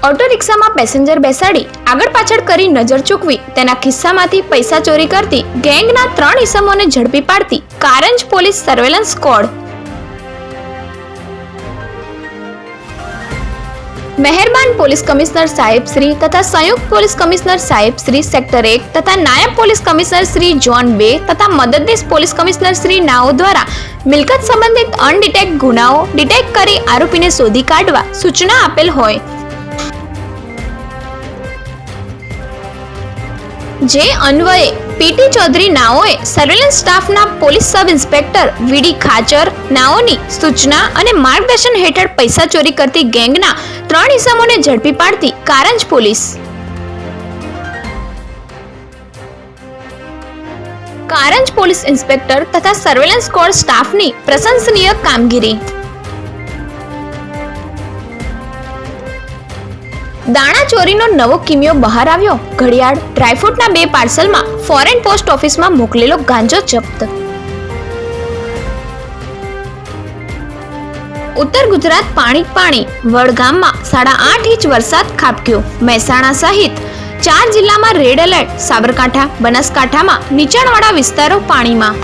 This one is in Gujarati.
ઓટો રિક્ષામાં પેસેન્જર બેસાડી આગળ પાછળ કરી નજર ચૂકવી તેના ખિસ્સામાંથી પૈસા ચોરી કરતી ગેંગના 3 ઇસમોને ઝડપી પાડતી કારંજ પોલીસ સર્વેલન્સ સ્ક્વોડ। મહેરબાન પોલીસ કમિશનર સાહેબ શ્રી તથા સંયુક્ત પોલીસ કમિશનર સાહેબ શ્રી સેક્ટર 1 તથા નાયબ પોલીસ કમિશનર શ્રી ઝોન 2 તથા મદદનીશ પોલીસ કમિશનર શ્રી નાઓ દ્વારા મિલકત સંબંધિત અનડિટેક્ટ ગુનાઓ ડિટેક્ટ કરી આરોપીને શોધી કાઢવા સૂચના આપેલ હોય જે અન્વયે પીટી ચૌધરી નાઓએ સર્વેલન્સ સ્ટાફના પોલીસ સબ ઇન્સ્પેક્ટર વીડી ખાચર નાઓની સૂચના અને માર્ગદર્શન હેઠળ પૈસા ચોરી કરતી ગેંગના 3 ઇસમોને ઝડપી પાડતી Karanj police. Karanj police inspector તથા સર્વેલન્સ સ્ક્વોડ સ્ટાફની પ્રશંસનીય કામગીરી। દાણા ચોરીનો નવો કિમિયો બહાર આવ્યો। ઘડિયાળ ડ્રાયફ્રૂટના 2 પાર્સલમાં ફોરેન પોસ્ટ ઓફિસમાં મોકલેલો ગાંજો જપ્ત। ઉત્તર ગુજરાત પાણી વડગામમાં 8.5 ઇંચ વરસાદ ખાબક્યો। મહેસાણા સહિત 4 જિલ્લામાં રેડ એલર્ટ। સાબરકાંઠા બનાસકાંઠામાં નીચાણવાળા વિસ્તારો પાણીમાં।